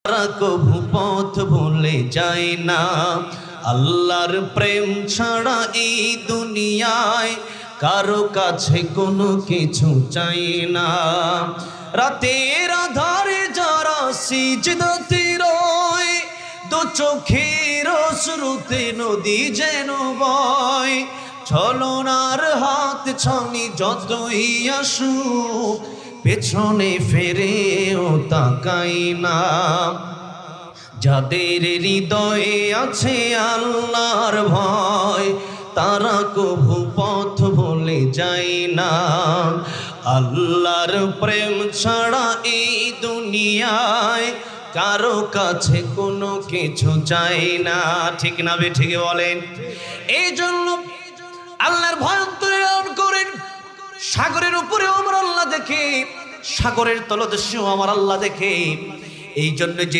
তারা কভু পথ ভুলে যায় না। আল্লাহর প্রেম ছাড়া এই দুনিয়ায় কারো কাছে কোনো কিছু চাই না। রাতের আধারে যারা সিজদাতে রয়, দু চোখের অশ্রুতে নদী যেন বয়। ছলনার হাত ছানি যতই আসুক, পেছনে ফিরেও তাকাই না। যাদের হৃদয়ে আছে আল্লাহর ভয়, তারা কভু পথ ভুলে যায় না। আল্লাহর প্রেম ছাড়া এই দুনিয়ায় কারো কাছে কোনো কিছু চাই না। ঠিক না বে ঠিক বলেন? এই জন্য আল্লাহর ভয় অন্তরে লালন করেন। সাগরের উপরেও আমার আল্লাহ দেখে, সাগরের তলদেশেও আমার আল্লাহ দেখে। এই জন্য যে